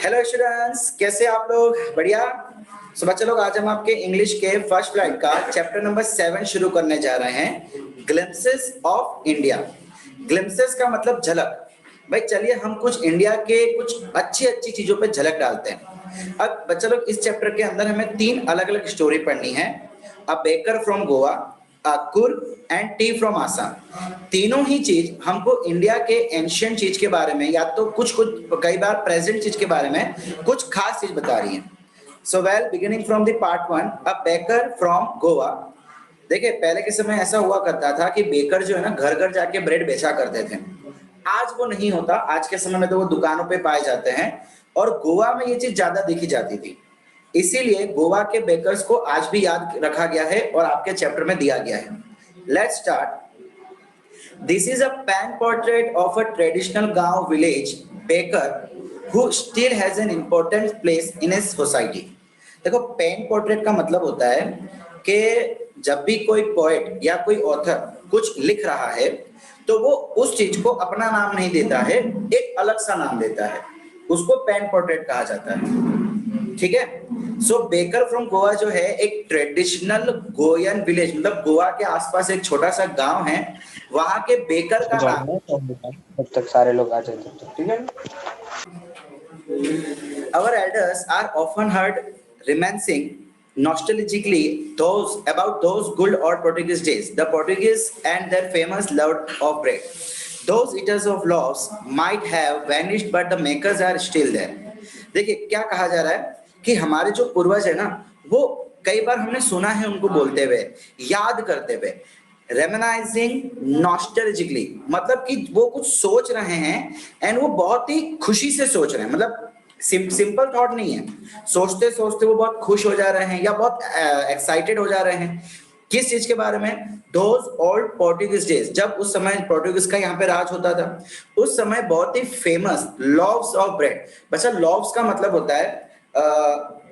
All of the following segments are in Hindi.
हेलो स्टूडेंट्स, कैसे आप लोग? बढ़िया। सो बच्चे लोग, आज हम आपके इंग्लिश के फर्स्ट फ्लाइट का चैप्टर नंबर 7 शुरू करने जा रहे हैं, ग्लिम्पसेस ऑफ इंडिया। ग्लिम्पसेस का मतलब झलक। भाई चलिए हम कुछ इंडिया के कुछ अच्छी अच्छी चीजों पे झलक डालते हैं। अब बच्चे लोग, इस चैप्टर के अंदर हमें 3 अलग अलग स्टोरी पढ़नी है। A baker from Goa, a Coorg and T from Assam. तीनों ही चीज हमको इंडिया के एंशियंट चीज के बारे में, या तो कुछ कुछ कई बार प्रेजेंट चीज के बारे में कुछ खास चीज बता रही है। So well, beginning from the part 1, a baker from Goa. देखिए, पहले के समय ऐसा हुआ करता था कि बेकर जो है ना, घर घर जाके ब्रेड बेचा करते थे। आज वो नहीं होता। आज के समय में तो वो दुकानों पे पाए जाते हैं, और गोवा में ये चीज ज्यादा देखी जाती थी। इसीलिए गोवा के बेकर्स को आज भी याद रखा गया है और आपके चैप्टर में दिया गया है। Let's start. This is a pen portrait of a traditional Gaon village baker who still has an important place in his society. देखो, पेन पोर्ट्रेट का मतलब होता है कि जब भी कोई पोएट या कोई ऑथर कुछ लिख रहा है तो वो उस चीज को अपना नाम नहीं देता है, एक अलग सा नाम देता है। उसको पेन पोर्ट्रेट कहा जाता है। ठीक है। सो बेकर फ्रॉम गोवा जो है एक ट्रेडिशनल गोयन विलेज, मतलब गोवा के आसपास एक छोटा सा गांव है, वहां के बेकर का नाम। जब तक सारे लोग आ जाए तब तक ठीक है। Our elders are often heard reminiscing nostalgically about those good old Portuguese days, the Portuguese and their famous love of bread. Those eaters of loaves might have vanished, but the makers are still there. देखिए क्या कहा जा रहा है कि हमारे जो पूर्वज है ना, वो कई बार हमने सुना है उनको बोलते हुए, याद करते हुए, रेमिनाइजिंग नॉस्टैल्जिकली, मतलब कि वो कुछ सोच रहे हैं एंड वो बहुत ही खुशी से सोच रहे हैं। मतलब सिंपल थॉट नहीं है, सोचते सोचते वो बहुत खुश हो जा रहे हैं या बहुत एक्साइटेड हो जा रहे हैं। किस चीज के बारे में? दोज ओल्ड पोर्टुगीज डेज, जब उस समय पोर्टुगीज का यहाँ पे राज होता था। उस समय बहुत ही फेमस लॉव्स ऑफ ब्रेड। बच्चा, लॉव्स का मतलब होता है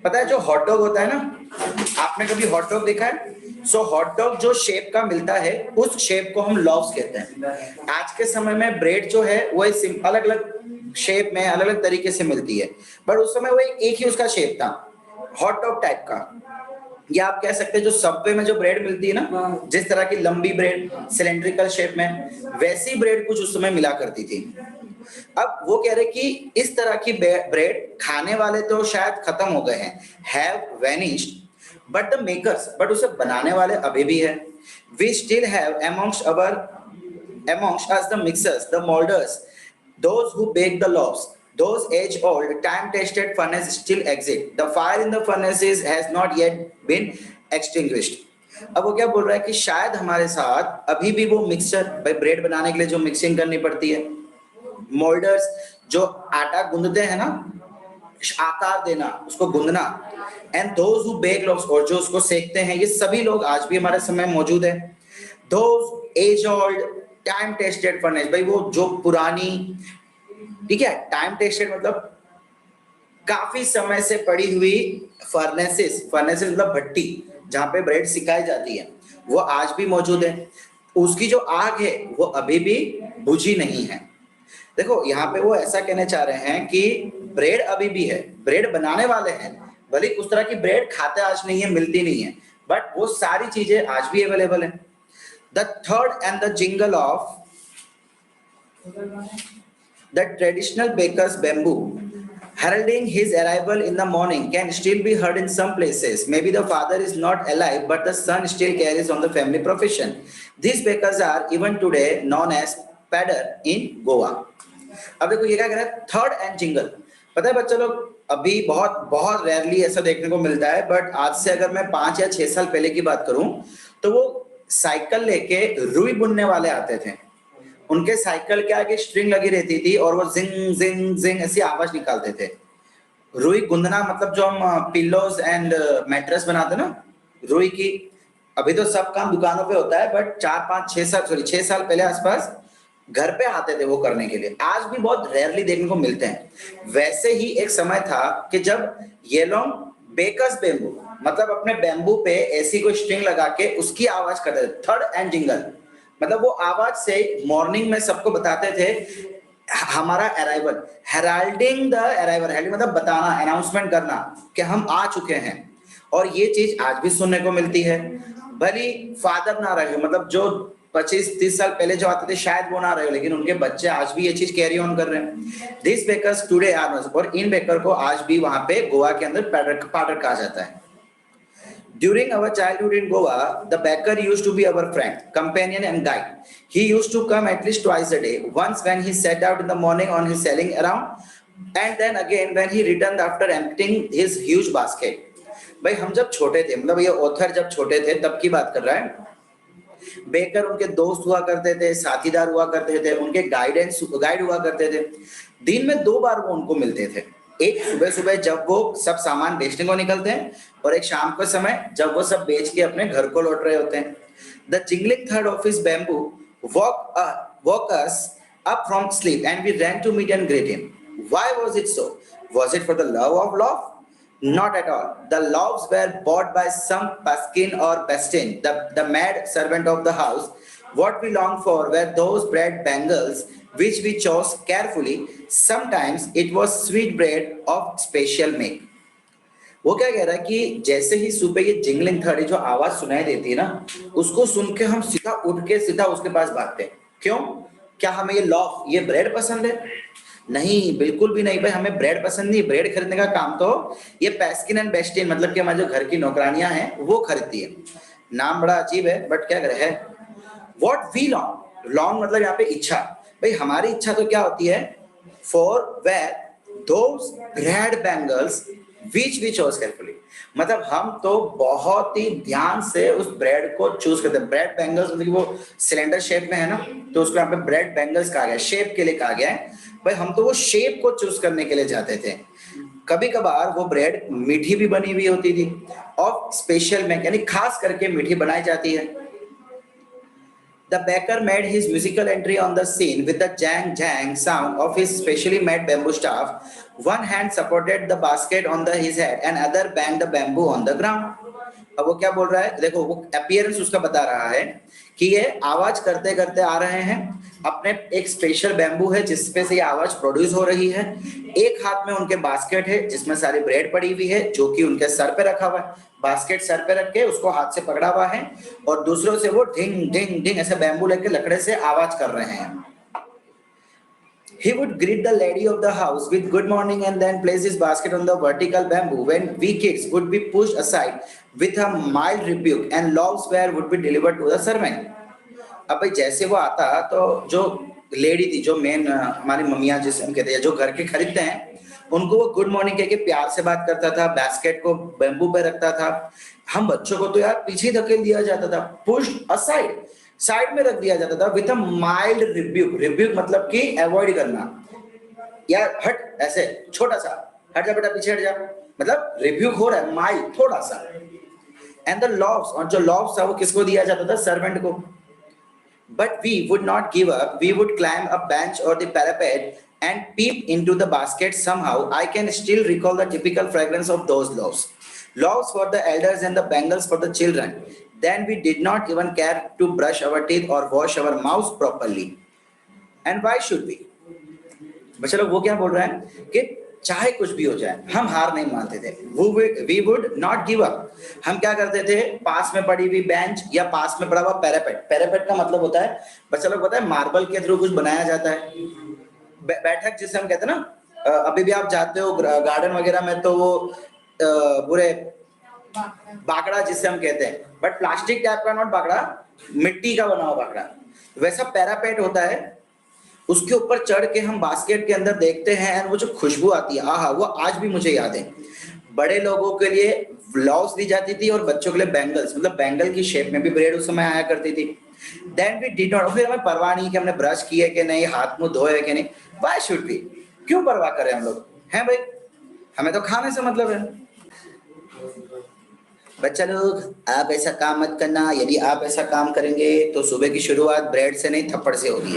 पता है जो हॉट डॉग होता है ना, आपने कभी हॉट डॉग देखा है? सो हॉट डॉग जो शेप का मिलता है उस शेप को हम लॉव्स कहते हैं। आज के समय में ब्रेड जो है वो अलग अलग शेप में अलग अलग तरीके से मिलती है, बट उस समय वो एक ही उसका शेप था, हॉट डॉग टाइप का। या आप कह सकते हैं जो सबवे में जो ब्रेड मिलती है ना, जिस तरह की लंबी ब्रेड सिलेंड्रिकल शेप में, वैसी ब्रेड कुछ उस समय मिला करती थी। अब वो कह रहे कि इस तरह की ब्रेड खाने वाले तो शायद खत्म हो गए हैं, have vanished, but the makers, but उसे बनाने वाले अभी भी है। We still have amongst us the mixers, the molders, those who bake the loaves. Those age-old, time-tested furnaces still exist. The fire in the furnaces has not yet been extinguished. अब वो क्या बोल रहा है कि शायद हमारे साथ अभी भी वो मिक्सचर, भाई ब्रेड बनाने के लिए जो मिक्सिंग करनी पड़ती है, मोल्डर्स जो आटा गूंदते हैं ना, आकार देना, उसको गूंदना, and those who bake loaves, और जो उसको सेकते हैं, ये सभी लोग आज भी हमारे समय मौजूद है। Those age old time tested furnace, भाई वो जो पुरानी, ठीक है, टाइम टेस्टेड मतलब काफी समय से पड़ी हुई फर्नेसेस, फर्नेसेस मतलब भट्टी जहां पे ब्रेड सिकाई जाती है, वो आज भी मौजूद है। उसकी जो आग है वो अभी भी बुझी नहीं है। देखो यहाँ पे वो ऐसा कहना चाह रहे हैं कि ब्रेड अभी भी है, ब्रेड बनाने वाले हैं, भले उस तरह की ब्रेड खाते आज नहीं है, मिलती नहीं है, बट वो सारी चीजें आज भी अवेलेबल है। The third and the jingle of the traditional bakers bamboo heralding his arrival in the morning can still be heard in some places. Maybe the father is not alive, but the son still carries on the family profession. These bakers are even today known as padder in Goa. अब देखो ये क्या कह रहा है, थर्ड एंड जिंगल। पता है बच्चा लोग, अभी बहुत बहुत रेयरली ऐसा देखने को मिलता है, बट आज से अगर मैं 5 या 6 साल पहले की बात करूं तो वो साइकिल लेके रुई बुनने वाले आते थे। उनके साइकिल के आगे स्ट्रिंग लगी रहती थी और वो जिंग जिंग जिंग ऐसी आवाज निकालते थे। रुई गुंदना मतलब जो हम पिल्लोज एंड मैट्रेस बनाते ना, रुई की। अभी तो सब काम दुकानों पे होता है, बट 6 साल पहले आसपास घर पे आते थे वो करने के लिए। आज भी बहुत रेयरली देखने को मिलते हैं। वैसे ही एक समय था कि जब ये लोग बेकर्स बैम्बू, मतलब अपने बैम्बू पे ऐसी कोई स्ट्रिंग लगा के उसकी आवाज करते थे, थर्ड एंड जिंगल। मतलब वो आवाज से मॉर्निंग में सबको बताते थे हमारा arrival, heralding the arrival, heralding मतलब बताना, अनाउंसमेंट करना कि हम आ चुके हैं। और ये चीज आज भी सुनने को मिलती है, भले फादर ना रहे, मतलब जो 25-30 साल पहले जो आते थे शायद वो ना रहे, लेकिन उनके बच्चे आज भी ये चीज कैरी ऑन कर रहे हैं। दिस बेकर्स टुडे आर, और इन बेकर को आज भी वहां पे गोवा के अंदर पाटर कहा जाता है। During our childhood in Goa, the baker used to be our friend, companion, and guide. He used to come at least twice a day. Once when he set out in the morning on his selling around, and then again when he returned after emptying his huge basket. भाई हम जब छोटे थे, मतलब ये ऑथर जब छोटे थे तब की बात कर रहा है, बेकर उनके दोस्त हुआ करते थे, साथीदार हुआ करते थे, उनके गाइड हुआ करते थे। दिन में 2 बार वो उनको मिलते थे, एक सुबह सुबह जब वो सब सामान बेचने को निकलते हैं, और एक शाम के समय जब वो सब बेच के अपने घर को लौट रहे होते हैं। The jingling third of his bamboo woke us up from sleep and we ran to meet and greet him. Why was it so? Was it for the love of love? Not at all. The loaves were bought by some Paskin or Pastin, the mad servant of the house. What we longed for were those bread bangles which we chose carefully. Sometimes it was sweet bread of special make. वो क्या कह रहा है कि जैसे ही सुबह ये जिंगलिंग थर्ड जो आवाज सुनाई देती है ना, उसको सुन के हम सीधा उठ के सीधा उसके पास भागते हैं। क्यों? क्या हमें ये लॉफ, ये ब्रेड पसंद है? नहीं, बिल्कुल भी नहीं भाई, हमें ब्रेड पसंद नहीं। ब्रेड खरीदने का काम तो ये पैस्किन एंड बेस्टिन, मतलब कि हमारे जो घर की नौकरानियां हैं वो खरीदती है। नाम बड़ा अजीब है बट क्या करे है। व्हाट वी लॉन्ग, लॉन्ग मतलब यहाँ पे इच्छा। भाई हमारी इच्छा तो क्या होती है? For where those bread bangles which we choice carefully, मतलब हम तो बहुत ही ध्यान से उस ब्रेड को चूज करते हैं। ब्रेड बैंगल्स मतलब वो सिलेंडर शेप में है ना, तो उसको यहाँ पे ब्रेड बैंगल्स कहा गया, शेप के लिए कहा गया है। भाई हम तो वो शेप को चूज करने के लिए जाते थे। कभी कभार वो ब्रेड मीठी भी बनी हुई होती थी, और स्पेशल में यानी खास करके मीठी बनाई जाती है। The baker made his musical entry on the scene with the jang jang sound of his specially made bamboo staff. One hand supported the basket on his head and other banged the bamboo on the ground. अब वो क्या बोल रहा है, देखो वो अपीयरेंस उसका बता रहा है कि ये आवाज करते करते आ रहे हैं, अपने एक स्पेशल बैम्बू है जिसपे से ये आवाज प्रोड्यूस हो रही है। एक हाथ में उनके बास्केट है जिसमें सारी ब्रेड पड़ी हुई है, जो कि उनके सर पे रखा हुआ है। बास्केट सर पे रख के उसको हाथ से पकड़ा हुआ है, और दूसरों से वो ढिंग ढिंग ढिंग ऐसे बैम्बू लेके लकड़े से आवाज कर रहे हैं। He would greet the lady of the house with good morning and then place his basket on the vertical bamboo. When we kids would be pushed aside with a mild rebuke and loaves would be delivered to the servant. अब भाई जैसे वो आता तो जो लेडी थी, जो मेन हमारी मम्मियाँ जिसे हम कहते हैं, जो घर के खरीदते हैं, उनको वो गुड मॉर्निंग कह के प्यार से बात करता था, बास्केट को बैम्बू पे रखता था। हम बच्चों को तो यार पीछे धकेल दिया जाता था, पुश्ड असाइड, साइड में रख दिया जाता था with a mild rebuke. Rebuke मतलब कि अवॉइड करना, यार हट, ऐसे छोटा सा, हट जा बेटा पीछे हट जा, मतलब रिब्यूक हो रहा है, माइल्ड थोड़ा सा। एंड द लॉव्स, और जो लॉव्स था वो किसको दिया जाता था? सर्वेंट को। But we would not give up. We would climb a bench or the parapet and peep into the basket somehow. I can still recall the typical fragrance of those loaves. Loaves for the elders and the bangles for the children. Then we did not even care to brush our teeth or wash our mouths properly. And why should we? बच्चे लोग वो क्या बोल रहे हैं कि चाहे कुछ भी हो जाए हम हार नहीं मानते थे। We would not give up. हम क्या करते थे? पास में पड़ी हुई बेंच या पास में पड़ा हुआ पैरापेट। पैरापेट का मतलब होता है, बच्चा लोग पता है, मार्बल के थ्रू कुछ बनाया जाता है। बैठक जिसे हम कहते हैं ना, अभी भी आप जाते हो गार्डन वगैरह में तो वो पूरे बाकड़ा जिसे हम कहते हैं, बट प्लास्टिक टाइप का नॉट बाकड़ा, मिट्टी का बना हुआ बाकड़ा, वैसा पैरापेट होता है। उसके ऊपर चढ़ के हम बास्केट के अंदर देखते हैं, और वो जो खुशबू आती है, आहा, वो आज भी मुझे याद है। बड़े लोगों के लिए लॉव्स दी जाती थी और बच्चों के लिए बैंगल्स, मतलब बैंगल की शेप में भी ब्रेड उस समय आया करती थी। देन वी डिड नॉट, फिर हमें परवाह नहीं कि हमने ब्रश किए कि नहीं, हाथ मुंह धोए कि नहीं। व्हाई शुड वी, क्यों परवाह करें हम लोग, हैं भाई, हमें तो खाने से मतलब है। बच्चा लोग आप ऐसा काम मत करना, यदि आप ऐसा काम करेंगे तो सुबह की शुरुआत ब्रेड से नहीं थप्पड़ से होगी।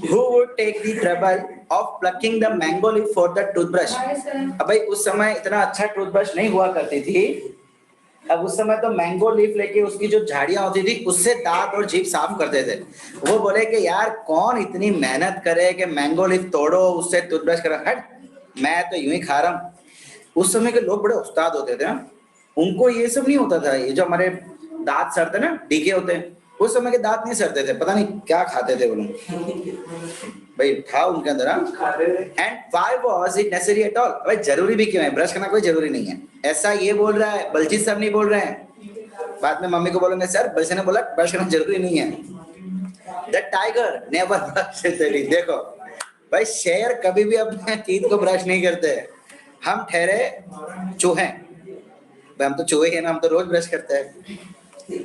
Who would take the trouble of plucking the mango leaf for the toothbrush? अब भाई उस समय इतना अच्छा टूथब्रश नहीं हुआ करती थी, अब उस समय तो मैंगो लीफ लेके उसकी जो झाड़ियां होती थी उससे दांत और जीभ साफ करते थे। वो बोले कि यार कौन इतनी मेहनत करे कि मैंगो लीफ तोड़ो उससे टूथब्रश करो, हट मैं तो यूं ही खा रहा हूँ। उस समय के लोग बड़े उस्ताद होते थे हाँ? उनको ये सब नहीं होता था, ये जो हमारे दांत सड़ते ना डीके होते हैं, उस समय के दांत नहीं सड़ते थे, पता नहीं क्या खाते थे वो लोग, भाई था उनके अंदर। And why was it necessary at all, भाई जरूरी भी क्यों है, ब्रश करना कोई जरूरी नहीं है, ऐसा ये बोल रहा है बलजीत साहब नहीं बोल रहे हैं। बाद में मम्मी को बोलेंगे सर बलजीत ने बोला ब्रश करना जरूरी नहीं है। द टाइगर नेवर ब्रश, देखो भाई शेर कभी भी अपने टीथ को ब्रश नहीं करते, हम ठहरे चूहे, हम तो चूहे हैं ना, हम तो रोज ब्रश करते हैं।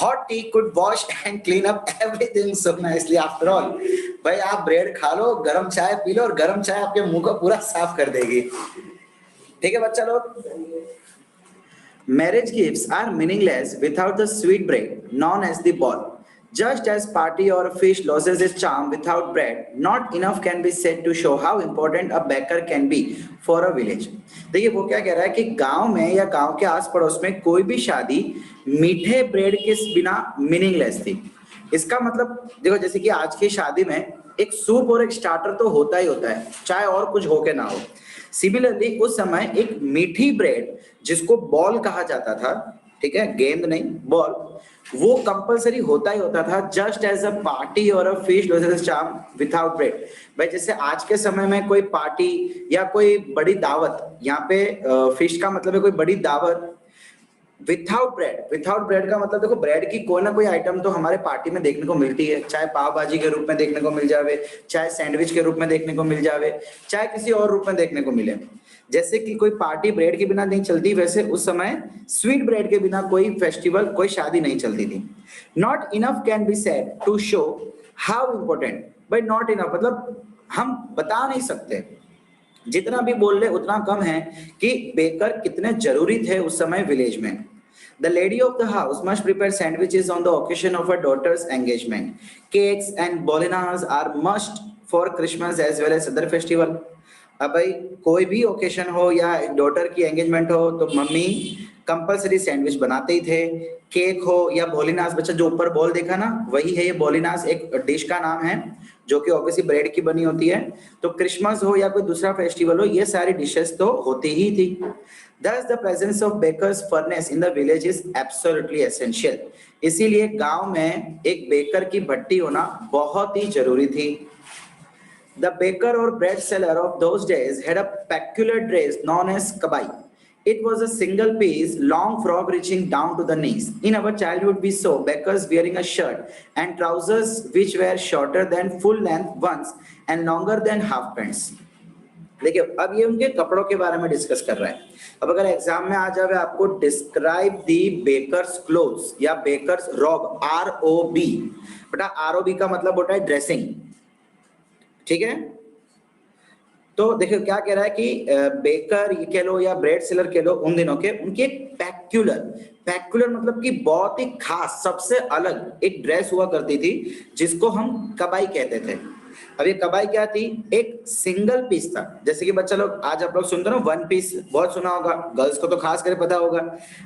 Hot T could wash and clean up everything so nicely after all, भाई आप ब्रेड खा लो, गरम चाय पी लो और गरम चाय आपके मुंह को पूरा साफ कर देगी। ठीक है बच्चा लोग, marriage gifts are meaningless without the sweet bread known as the ball. Just as party or a fish loses its charm without bread, not enough can be said to show how important a baker can be for a village. देखिए वो क्या कह रहा है कि गांव में या गांव के आस पड़ोस में कोई भी शादी मीठे ब्रेड के बिना मीनिंगलेस थी। इसका मतलब देखो जैसे कि आज की शादी में एक सूप और एक स्टार्टर तो होता ही होता है, चाहे और कुछ हो के ना हो। सिमिलरली उस समय एक मीठी ब्रेड जिसको बॉल कहा जाता था, ठीक है, गेंद नहीं बॉल, वो कंपलसरी होता ही होता था। जस्ट एज अ पार्टी और a fish losses charm without bread, भाई जैसे आज के समय में कोई पार्टी या कोई बड़ी दावत, यहाँ पे फिश का मतलब है कोई बड़ी दावत, विदाउट ब्रेड का मतलब देखो ब्रेड की कोई ना कोई आइटम तो हमारे पार्टी में देखने को मिलती है, चाहे पाव भाजी के रूप में देखने को मिल जावे, चाहे सैंडविच के रूप में देखने को मिल जावे, चाहे किसी और रूप में देखने को मिले। जैसे कि कोई पार्टी ब्रेड के बिना नहीं चलती, वैसे उस समय स्वीट ब्रेड के बिना कोई फेस्टिवल कोई शादी नहीं चलती थी। Not enough can be said to show how important, भाई नॉट इनफ मतलब हम बता नहीं सकते, जितना भी बोल ले उतना कम है कि बेकर कितने जरूरी थे उस समय विलेज में। The lady of the house must prepare sandwiches on the occasion of her daughter's engagement. Cakes and bolinas are must for Christmas as well as other festival. अब भाई कोई भी ओकेशन हो या डॉटर की एंगेजमेंट हो तो मम्मी कंपलसरी सैंडविच बनाते ही थे। केक हो या बोलिनास, बच्चा जो ऊपर बॉल देखा ना वही है ये बोलिनास, एक डिश का नाम है जो कि ऑब्वियसली ब्रेड की बनी होती है। तो क्रिसमस हो या कोई दूसरा फेस्टिवल हो, ये सारी डिशेस तो होती ही थी। Thus the presence of baker's furnace in the village is absolutely essential. इसीलिए गांव में एक बेकर की भट्टी होना बहुत ही जरूरी थी। The baker or bread seller of those days had a peculiar dress known as kabai. It was a single piece, long frock reaching down to the knees. In our childhood, we saw bakers wearing a shirt and trousers which were shorter than full length ones and longer than half pants. देखिए अब ये उनके कपड़ों के बारे में डिस्कस कर रहे हैं। अब अगर एग्जाम में आ जावे आपको डिस्क्राइब दी बेकर्स क्लोथ्स या बेकर्स रॉब, ROB, बेटा ROB का मतलब होता है ड्रेसिंग, ठीक है। तो देखिए क्या कह रहा है कि बेकर ये कह लो या ब्रेड सेलर कह लो, उन दिनों के उनकी एक पैक्यूलर मतलब कि बहुत ही खास सबसे अलग एक ड्रेस हुआ करती थी जिसको हम कबाई कहते थे। अब ये कबाई क्या थी, एक सिंगल पीस था। जैसे कि बच्चा लोग आज आप लोग सुनते हो ना वन पीस, बहुत सुना होगा, गर्ल्स को तो खास कर पता होगा,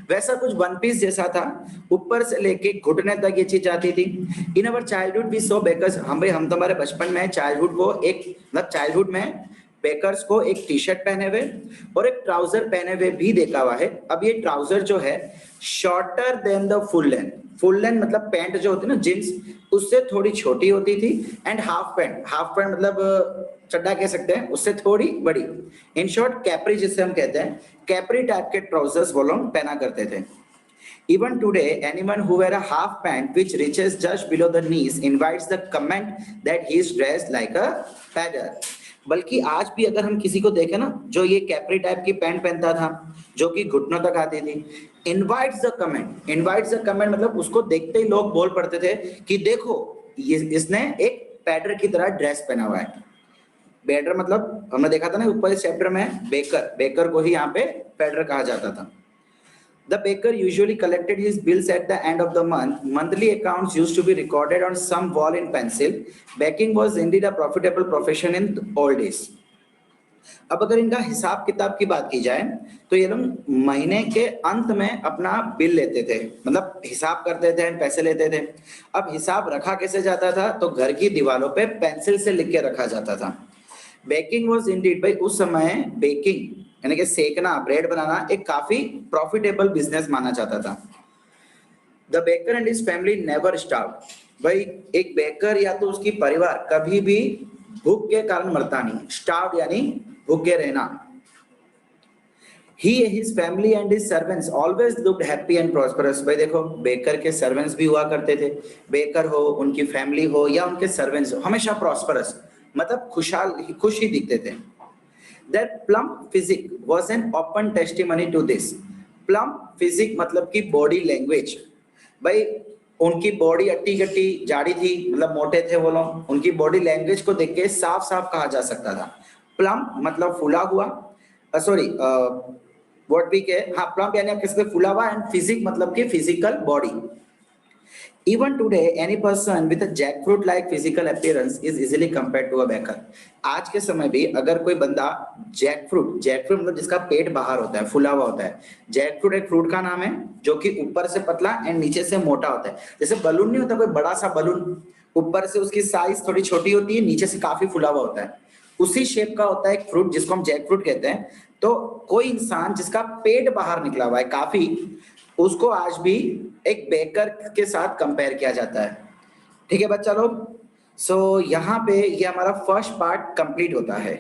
वैसा कुछ वन पीस जैसा था, ऊपर से लेके घुटने तक ये चीज आती थी। इन अवर चाइल्डहुड वी सो बेकर्स, हम भाई हम तो हमारे बचपन में चाइल्डहुड को एक मतलब चाइल्डहुड में बेकर्स को एक टी शर्ट पहने हुए और एक ट्राउजर पहने हुए भी देखा हुआ है। अब ये ट्राउजर जो है shorter than the full length मतलब पैंट जो होती है ना जींस, उससे थोड़ी छोटी होती थी। एंड हाफ पैंट मतलब चड्डा कह सकते हैं, उससे थोड़ी बड़ी। इन शॉर्ट कैप्री जिसे हम कहते हैं, कैप्री टाइप के ट्राउजर्स वो लोग पहना करते थे। Even today, anyone who wear a half pant which reaches just below the knees invites the comment that he is dressed like a beggar. बल्कि आज भी अगर हम किसी को देखें ना जो ये कैप्री टाइप की पैंट पहनता था जो कि घुटनों तक आती थी, इनवाइट्स द कमेंट मतलब उसको देखते ही लोग बोल पड़ते थे कि देखो ये इसने एक पैडर की तरह ड्रेस पहना हुआ है। पैडर मतलब हमने देखा था ना ऊपर इस चैप्टर में, बेकर को ही यहाँ पे पैडर कहा जाता था। The baker usually collected his bills at the end of the month. Monthly accounts used to be recorded on some wall in pencil. Baking was indeed a profitable profession in old days. अब अगर इनका हिसाब किताब की बात की जाए तो ये लोग महीने के अंत में अपना बिल लेते थे, मतलब हिसाब करते थे एंड पैसे लेते थे। अब हिसाब रखा कैसे जाता था, तो घर की दीवारों पे पेंसिल से लिख के रखा जाता था। बेकिंग वॉज इंडीड, भाई उस समय बेकिंग यानी कि सेकना, ब्रेड बनाना एक काफी प्रॉफिटेबल बिजनेस माना जाता था। The baker and his family never starve, भाई एक बेकर या तो उसकी परिवार कभी भी भूख के कारण मरता नहीं, स्टार्व यानी भूखे रहना। He his family and his servants always looked happy and prosperous, भाई देखो बेकर के सर्वेंट्स भी हुआ करते थे, बेकर हो, उनकी फैमिली हो या उनके सर्वेंट्स हो, हमेशा प्रॉस्परस मतलब खुशहाल, खुश ही दिखते थे। Their plump physique was an open testimony to this. Plump physique मतलब कि बॉडी लैंग्वेज, भाई उनकी बॉडी अट्टी कट्टी जाड़ी थी, मतलब मोटे थे वो लोग, उनकी बॉडी लैंग्वेज को देख के साफ साफ कहा जा सकता था। प्लम्प मतलब फूला हुआ, सॉरी व्हाट वी के, हाँ प्लम्प यानी आप कह सकते फूला हुआ, एंड फिजिक मतलब कि physical body. Even today, any person with a jackfruit-like physical appearance is easily compared to a baker. आज के समय भी अगर कोई बंदा जैकफ्रूट मतलब जिसका पेट बाहर होता है, फूला हुआ होता है। जैकफ्रूट एक फ्रूट का नाम है जो कि ऊपर से पतला एंड नीचे से मोटा होता है। जैसे बलून नहीं होता कोई बड़ा सा बलून, ऊपर से उसकी साइज थोड़ी छोटी होती है, नीचे से काफी फूला हुआ होता है। उसी शेप का होता है एक फ्रूट जिसको हम जैकफ्रूट कहते हैं। तो कोई इंसान जिसका पेट बाहर निकला हुआ है काफी, उसको आज भी एक बेकर के साथ कंपेयर किया जाता है। ठीक है बच्चा लोग, सो यहाँ पे ये हमारा फर्स्ट पार्ट कंप्लीट होता है।